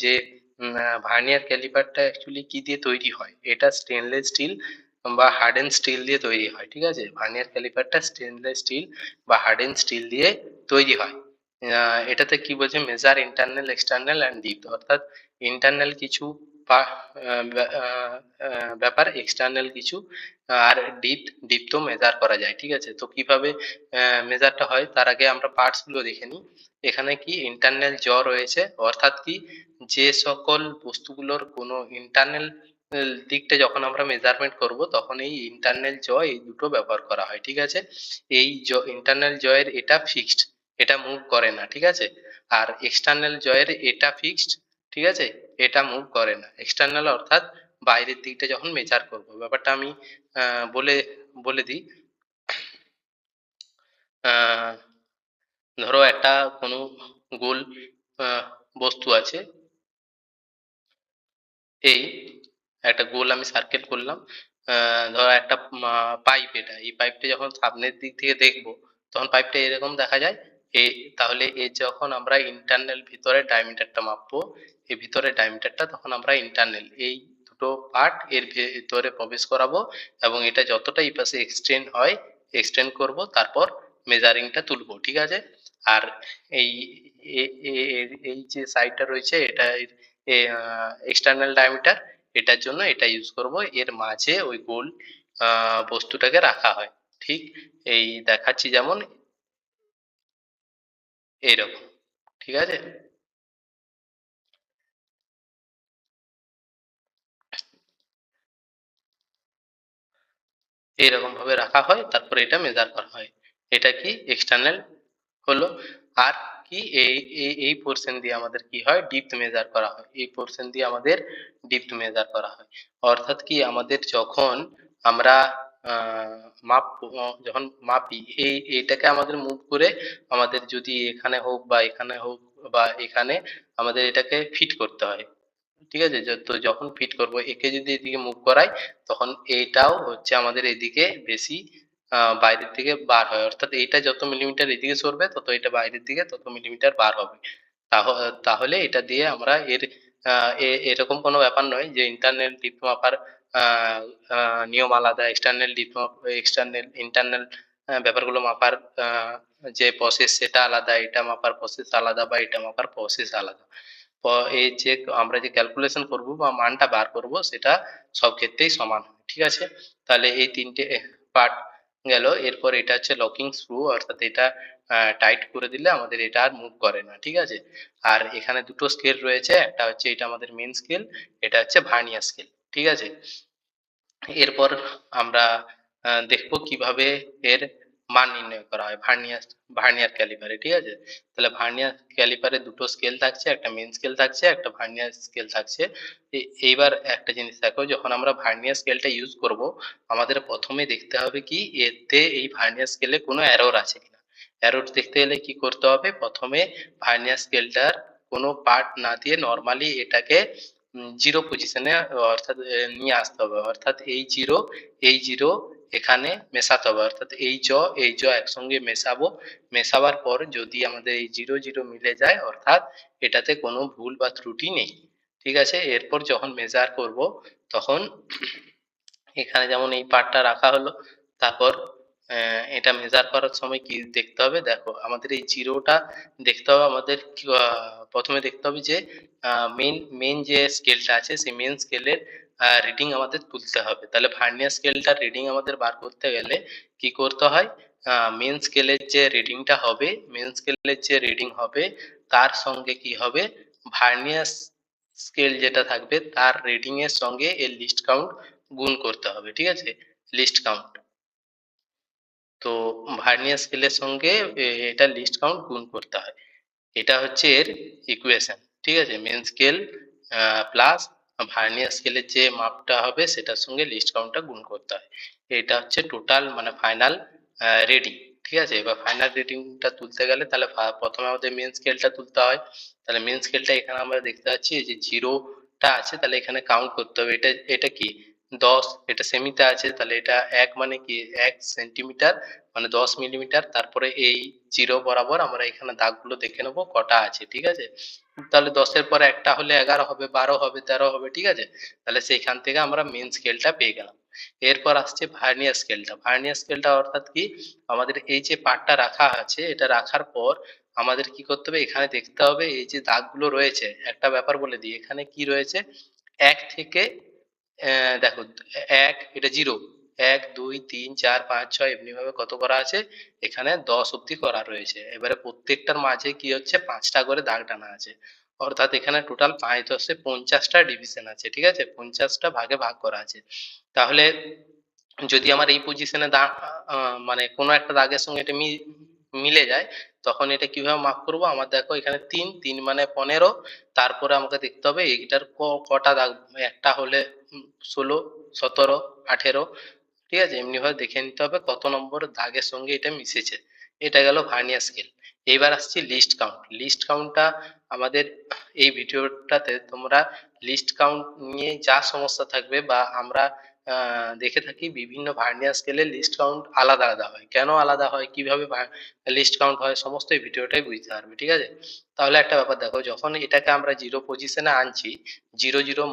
যে vernier ক্যালিপারটা actually কি দিয়ে তৈরি হয়। এটা স্টেনলেস স্টিল বা হার্ডেন স্টিল দিয়ে তৈরি হয়, ঠিক আছে। ভার্নিয়ার ক্যালিপারটা স্টেনলেস স্টিল বা হার্ডেন স্টিল দিয়ে তৈরি হয়। এটাতে কি বলছে, measure internal external and depth, অর্থাৎ ইন্টারনাল কিছু ব্যাপার, এক্সটার্নাল কিছু, আর ডিপথও মেজার করা যায়, ঠিক আছে। তো কিভাবে মেজারটা হয় তার আগে আমরা পার্টস গুলো দেখে নিই। এখানে কি ইন্টারনাল জ রয়েছে, অর্থাৎ কি যে সকল বস্তুগুলোর কোনো ইন্টারনাল দিকটা যখন আমরা মেজারমেন্ট করব তখন এই ইন্টারনাল জ এই দুটো ব্যবহার করা হয়, ঠিক আছে। এই ইন্টারনাল জয়ের এটা ফিক্সড, এটা মুভ করে না, ঠিক আছে। আর এক্সটার্নাল জয়ের এটা ফিক্সড, ঠিক আছে, এটা মুভ করে না। এক্সটার্নাল অর্থাৎ বাইরের দিকটা যখন মেজার করব, ব্যাপারটা আমি বলে বলে দিই। ধরো একটা কোনো গোল বস্তু আছে, এই একটা গোল আমি সার্কেল করলাম। ধরো একটা পাইপ, এই পাইপটা যখন সামনের দিক থেকে দেখব তখন পাইপটা এরকম দেখা যায়। তাহলে এর যখন আমরা ইন্টারনাল ভিতরে ডায়ামিটারটা মাপবো, এই ভিতরে ডায়ামিটারটা তখন আমরা ইন্টারনাল এই দুটো পার্ট এর ভিতরে প্রবেশ করাবো এবং এটা যতটা এই পাশে এক্সটেন্ড হয় এক্সটেন্ড করব, তারপর মেজারিংটা তুলবো, ঠিক আছে। আর এই এই যে সাইডটা রয়েছে এটা এক্সটার্নাল ডায়ামিটার, এটার জন্য এটা ইউজ করব। এর মাঝে ওই গোল বস্তুটাকে রাখা হয়, ঠিক এই দেখাচ্ছি যেমন এইরকম, ঠিক আছে। এইরকম ভাবে রাখা হয়, তারপরে এটা মেজার করা হয়। এটা কি এক্সটার্নাল হলো। আর কি এই এই পোর্শন দিয়ে আমাদের কি হয়, ডিপথ মেজার করা হয়। এই পোর্শন দিয়ে আমাদের ডিপথ মেজার করা হয়, অর্থাৎ কি আমাদের যখন আমরা মাপ যখন মাপি এইটাকে আমাদের মুভ করে আমাদের যদি এখানে হোক বা এখানে হোক বা এখানে, আমাদের এটাকে ফিট করতে হয়, ঠিক আছে। তো যখন ফিট করব একে যদি এদিকে মুভ করাই তখন এইটাও হচ্ছে আমাদের এদিকে বেশি বাইরের দিকে বার হয়, অর্থাৎ এইটা যত মিলিমিটার এদিকে সরবে তত এটা বাইরের দিকে তত মিলিমিটার বার হবে। তাহলে এটা দিয়ে আমরা এরকম কোনো ব্যাপার নয় যে ইন্টারনাল ডিপ মাপার আহ, নিয়ম আলাদা, এক্সটার্নাল ডিপ এক্সটার্নাল ইন্টারনাল ব্যাপারগুলো মাপার যে প্রসেস সেটা আলাদা, এটা মাপার প্রসেস আলাদা বা এটা মাপার প্রসেস আলাদা। এই যে আমরা যে ক্যালকুলেশন করব বা মানটা বার করব সেটা সব ক্ষেত্রেই সমান হয়, ঠিক আছে। তাহলে এই তিনটে পার্ট গেল। এরপর এটা হচ্ছে লকিং স্ক্রু, অর্থাৎ এটা টাইট করে দিলে আমাদের এটা আর মুভ করে না, ঠিক আছে। আর এখানে দুটো স্কেল রয়েছে, একটা হচ্ছে এটা আমাদের মেন স্কেল, এটা হচ্ছে ভার্নিয়ার স্কেল, ঠিক আছে। এরপর আমরা দেখবো কিভাবে এর মান নির্ণয় করা হয় ভার্নিয়ার ভার্নিয়ার ক্যালিপারে, ঠিক আছে। তাহলে ভার্নিয়ার ক্যালিপারে দুটো স্কেল থাকছে, একটা মেন স্কেল থাকছে, একটা ভার্নিয়ার স্কেল থাকছে। এইবার একটা জিনিস দেখো, যখন আমরা ভার্নিয়ার স্কেলটা ইউজ করব আমাদের প্রথমে দেখতে হবে কি এতে এই ভার্নিয়ার স্কেলে কোনো এরর আছে কিনা। এরর দেখতে গেলে কি করতে হবে, প্রথমে ভার্নিয়ার স্কেলটার কোনো পার্ট না দিয়ে নর্মালি এটাকে জিরো পজিশনে অর্থাৎ নিয়ে আসতে হবে, অর্থাৎ এই জিরো এখানে মেশাতে হবে, অর্থাৎ এই জ একসঙ্গে মেশাবো। মেশাবার পর যদি আমাদের এই জিরো জিরো মিলে যায় অর্থাৎ এটাতে কোনো ভুল বা ত্রুটি নেই, ঠিক আছে। এরপর যখন মেজার করব তখন এখানে যেমন এই পার্টটা রাখা হলো, তারপর এটা মেজার করার সময় কি দেখতে হবে, দেখো আমাদের এই জিরোটা দেখতে হবে আমাদের প্রথমে দেখতে হবে যে মেন মেন যে স্কেলটা আছে সেই মেন স্কেলের রিডিং আমাদের তুলতে হবে। তাহলে ভার্নিয়ার স্কেলটার রিডিং আমাদের বার করতে গেলে কি করতে হয়, মেন স্কেলের যে রিডিংটা হবে, মেন স্কেলের যে রিডিং হবে তার সঙ্গে কি হবে, ভার্নিয়ার স্কেল যেটা থাকবে তার রিডিং এর সঙ্গে এর লিস্ট কাউন্ট গুণ করতে হবে, ঠিক আছে, লিস্ট কাউন্ট। তো ভার্নিয়ার স্কেলের সঙ্গে এটা লিস্ট কাউন্ট গুণ করতে হয়, এটা হচ্ছে এর ইকুয়েশন, ঠিক আছে। মেন স্কেল প্লাস ভার্নিয়ার স্কেলের যে মাপটা হবে সেটার সঙ্গে লিস্ট কাউন্টটা গুণ করতে হয়। এটা হচ্ছে টোটাল মানে ফাইনাল রিডিং, ঠিক আছে। এবার ফাইনাল রিডিংটা তুলতে গেলে তাহলে প্রথমে আমাদের মেন স্কেলটা তুলতে হয়। তাহলে মেন স্কেলটা এখানে আমরা দেখতে পাচ্ছি যে জিরোটা আছে, তাহলে এখানে কাউন্ট করতে হবে। এটা এটা কি 10, এটা সেমিতে আছে, তাহলে এটা 1 মানে কি 1 সেন্টিমিটার মানে 10 মিলিমিটার। তারপরে এই 0 বরাবর আমরা এখানে দাগগুলো দেখে নেব কটা আছে, ঠিক আছে। তাহলে 10-এর পরে একটা হলে 11 হবে, 12 হবে, 13 হবে, ঠিক আছে। তাহলে সেইখান থেকে আমরা মেন স্কেলটা পেয়ে গেলাম। এরপর আসছে ভার্নিয়ার স্কেলটা। ভার্নিয়ার স্কেলটা অর্থাৎ কি, আমাদের এই যে পার্টটা রাখা আছে, এটা রাখার পর আমাদের কি করতে হবে, এখানে দেখতে হবে এই যে দাগগুলো রয়েছে। একটা ব্যাপার বলে দিই, এখানে কি রয়েছে, 1 থেকে দেখো 1 এটা 0, 1 2 3 4 5 6 এমনি ভাবে কত করা আছে, এখানে 10 অব্দি করা রয়েছে। এবারে প্রত্যেকটার মাঝে কি হচ্ছে, 5টা করে দাগ টানা আছে। অর্থাৎ এখানে টোটাল 5 10 50টা ডিভিশন আছে, ঠিক আছে, 50টা ভাগে ভাগ করা আছে। তাহলে যদি আমার এই পজিশনে মানে কোনো একটা দাগের সঙ্গে এটা মিলে যায়, তখন এটা কিভাবে মাপ করব, আমার দেখো এখানে 3 3 মানে 15, তারপরে আমাকে দেখতে হবে এইটার কটা দাগ, একটা হলে 16 17 18, ঠিক আছে, এমনি ভাবে দেখে নিতে হবে কত নম্বর দাগের সঙ্গে এটা মিশেছে। এটা গেল ভার্নিয়ার স্কেল। এবার আসছি লিস্ট কাউন্ট। লিস্ট কাউন্টটা আমাদের এই ভিডিওটাতে তোমরা লিস্ট কাউন্ট নিয়ে যা সমস্যা থাকবে বা আমরা দেখে থাকি বিভিন্ন ভার্নিয়ার স্কেলের লিস্ট কাউন্ট আলাদা আলাদা হয়, কেন আলাদা হয়, কিভাবে লিস্ট কাউন্ট হয়, সমস্ত এই ভিডিওটাই বুঝতে পারবে, ঠিক আছে। তাহলে একটা ব্যাপার দেখো, যখন এটাকে আমরা 0 পজিশনে আনছি, 0 0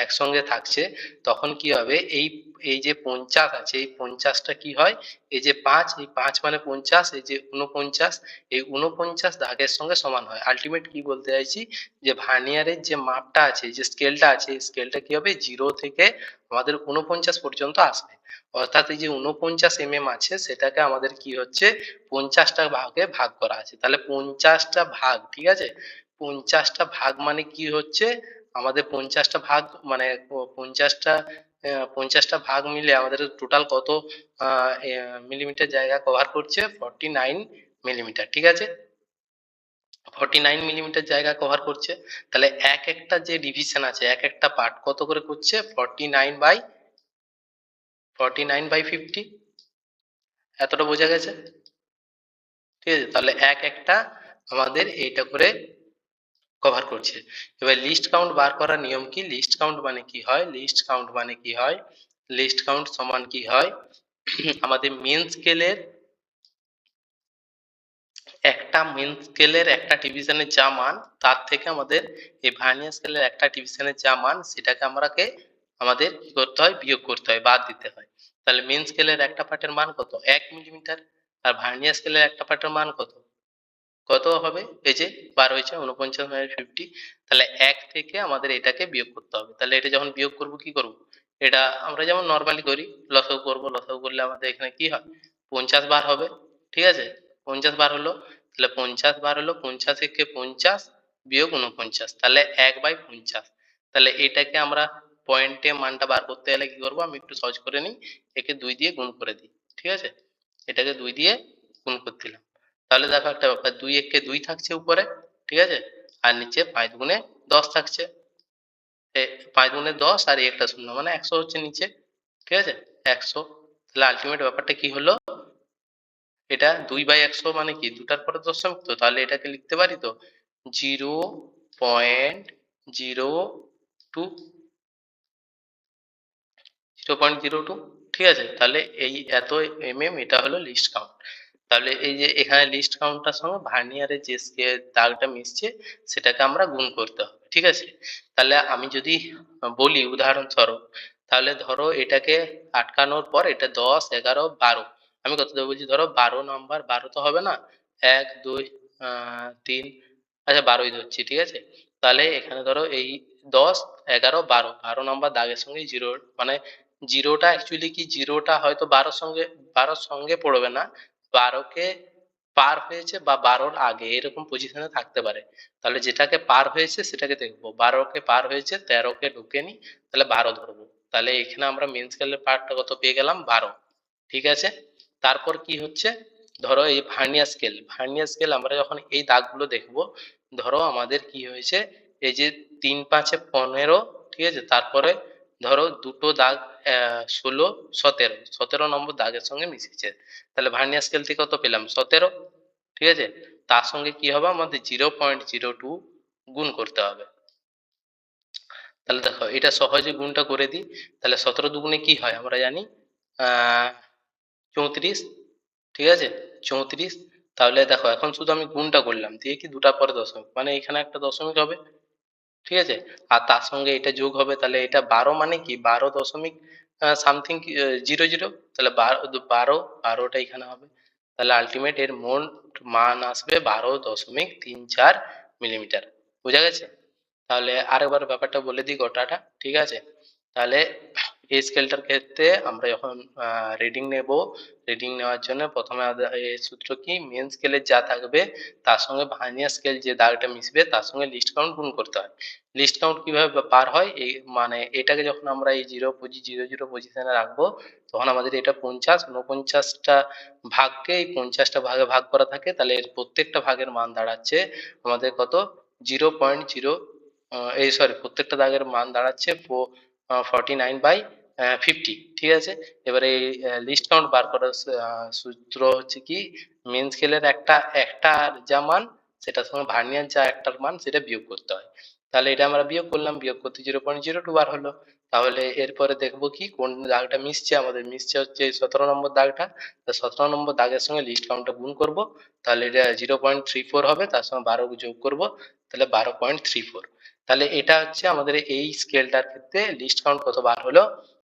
একসঙ্গে থাকছে, তখন কি হবে, এই এই যে 50 আছে, এই 50টা কি হয়, এই যে 5, এই 5 মানে 50, এই যে 49, এই 49 দাগের সঙ্গে সমান হয়। আলটিমেট কি বলতে চাইছি, যে ভার্নিয়ারের যে মাপটা আছে, যে স্কেলটা আছে, এই স্কেলটা কি হবে, 0 থেকে আমাদের 49 পর্যন্ত আসবে। অর্থাৎ এই যে 49 আছে, সেটাকে আমাদের কি হচ্ছে, 50টা ভাগে ভাগ করা আছে। তাহলে 50টা ভাগ, ঠিক আছে, 50টা ভাগ মানে কি হচ্ছে, আমাদের 50টা ভাগ মানে 50টা 50টা ভাগ মিলে আমাদের টোটাল কত মিলিমিটার জায়গা কভার করছে, 49 মিলিমিটার, ঠিক আছে, 49 মিলিমিটার জায়গা কভার করছে। তাহলে এক একটা যে ডিভিশন আছে, এক একটা পার্ট কত করে করছে, 49/50, এতটা বোঝা গেছে, ঠিক আছে। তাহলে এক একটা আমাদের এইটা করে কভার করছে। এবার লিস্ট কাউন্ট বার করার নিয়ম কি, লিস্ট কাউন্ট মানে কি হয়, লিস্ট কাউন্ট মানে কি হয়, লিস্ট কাউন্ট সমান কি হয়, আমাদের মেন স্কেলের একটা ডিভিশনের যা মান, তার থেকে আমাদের এই ভার্নিয়ার স্কেলের একটা ডিভিশনের যা মান, সেটাকে আমাদের কি করতে হয়, বিয়োগ করতে হয়, বাদ দিতে হয়। তাহলে মেন স্কেলের একটা পার্টের মান কত, 1 মিলিমিটার, আর ভার্নিয়ার স্কেলের একটা পার্টের মান কত, কত হবে, এই যে বার হয়েছে 49/50। তাহলে 1 থেকে আমাদের এটাকে বিয়োগ করতে হবে। তাহলে এটা যখন বিয়োগ করব, কি করব, এটা আমরা যেমন নর্মালি করি, লসাগু করব, লসাগু করলে আমাদের এখানে কি হয়, 50 বার হবে, ঠিক আছে, 50 বার হলো। তাহলে 50 বার হলো, 50 থেকে 50 বিয়োগ 49, তাহলে 1/50। তাহলে এটাকে আমরা পয়েন্টে মানটা বার করতে গেলে কি করব, আমি একটু সহজ করে নিই, একে 2 দিয়ে গুণ করে দিই, ঠিক আছে, এটাকে 2 দিয়ে গুণ করে দিলাম। তাহলে দেখো একটা ব্যাপার, 2 একে 2 থাকছে উপরে, ঠিক আছে, আর নিচে 5 গুণে 10 থাকছে, 5 গুণে 10 আর এই একটা শূন্য মানে 100 হচ্ছে নিচে, ঠিক আছে, 100। তাহলে আলটিমেট ব্যাপারটা কি হলো, এটা 2/100 মানে কি, দুটার পরে দশমিক, তো তাহলে এটাকে লিখতে পারি তো 0.02, 0.02, ঠিক আছে। তাহলে এই এত এটা হলো লিস্ট কাউন্ট। তাহলে এই যে এখানে লিস্ট কাউন্টটার সঙ্গে ভার্নিয়ারের যে দাগটা মিশছে, সেটাকে আমরা গুণ করতে হবে, ঠিক আছে। তাহলে আমি যদি বলি উদাহরণস্বরূপ, তাহলে ধরো এটাকে আটকানোর পর এটা 10 11 12, আমি কত দেবো বলছি, ধরো 12 নাম্বার, 12 তো হবে না, 1 2 3, আচ্ছা 12ই ধরছি, ঠিক আছে। তাহলে এখানে ধরো এই 10 11 12, 12 নাম্বার দাগের সঙ্গে জিরো, মানে জিরোটা অ্যাকচুয়ালি কি, জিরোটা হয়তো 12 সঙ্গে পড়বে না, 12কে পার হয়েছে বা 12র আগে এরকম পজিশনে থাকতে পারে। তাহলে যেটাকে পার হয়েছে সেটাকে দেখবো, 12কে পার হয়েছে, 13কে ঢুকেনি, তাহলে 12 ধরবো। তাহলে এখানে আমরা মেন স্কেলের পার্টটা কত পেয়ে গেলাম, 12, ঠিক আছে। তারপর কি হচ্ছে, ধরো এই ভার্নিয়ার স্কেল আমরা যখন এই দাগগুলো দেখবো, ধরো আমাদের কি হয়েছে, এই যে 3 5 15, ঠিক আছে, তারপরে ধরো দুটো দাগ 16 17, 17 নম্বর দাগের সঙ্গে মিশেছে, তাহলে ভার্নিয়ার স্কেল থেকে কত পেলাম, 17, ঠিক আছে। তার সঙ্গে কি হবে, আমাদের 0.02 গুণ করতে হবে। তাহলে দেখো এটা সহজে গুণটা করে দিই। তাহলে 17 দুগুণে কি হয় আমরা জানি, আহ 34, ঠিক আছে, 34। তাহলে দেখো এখন শুধু আমি গুণটা করলাম, দিয়ে কি দুটা পরে দশমিক, মানে এখানে একটা দশমিক হবে, ঠিক আছে, আর তার সঙ্গে এটা যোগ হবে, তাহলে এটা 12 মানে কি 12 দশমিক সামথিং 00, তাহলে 12টা এখানে হবে। তাহলে আলটিমেট এর মোট মান আসবে 12.34 মিলিমিটার। বোঝা গেছে? তাহলে আরেকবার ব্যাপারটা বলে দিই গোটাটা, ঠিক আছে। তাহলে এই স্কেলটার ক্ষেত্রে আমরা যখন রিডিং নেব, রিডিং নেওয়ার জন্য প্রথমে আমাদের এই সূত্র কি, মেন স্কেলের যা থাকবে তার সঙ্গে ভার্নিয়ার স্কেল যে দাগটা মিশবে তার সঙ্গে লিস্ট কাউন্ট গুণ করতে হয়। লিস্ট কাউন্ট কিভাবে পার হয়, এই মানে এটাকে যখন আমরা এই 0 পজিশনে রাখবো, তখন আমাদের এটা 50 49টা ভাগকে এই 50টা ভাগে ভাগ করা থাকে, তাহলে এর প্রত্যেকটা ভাগের মান দাঁড়াচ্ছে আমাদের কত, 0.0, এই সরি প্রত্যেকটা দাগের মান দাঁড়াচ্ছে 49/50, ঠিক আছে। এবারে এই লিস্ট কাউন্ট বার করার সূত্র হচ্ছে কি, মেন স্কেলের একটা একটার যা মান সেটার সঙ্গে ভার্নিয়ার যা একটার মান সেটা বিয়োগ করতে হয়। তাহলে এটা আমরা বিয়োগ করলাম, বিয়োগ করতে 0.02 বার হলো। তাহলে এরপরে দেখবো কি কোন দাগটা মিশছে, আমাদের মিশছে হচ্ছে এই 17 নম্বর দাগটা। 17 নম্বর দাগের সঙ্গে লিস্ট কাউন্টটা গুণ করব, তাহলে এটা 0.34 হবে, তার সঙ্গে 12 যোগ করব, তাহলে 12.34। তাহলে এটা হচ্ছে আমাদের এই স্কেলটার ক্ষেত্রে লিস্ট কাউন্ট কত বার হলো,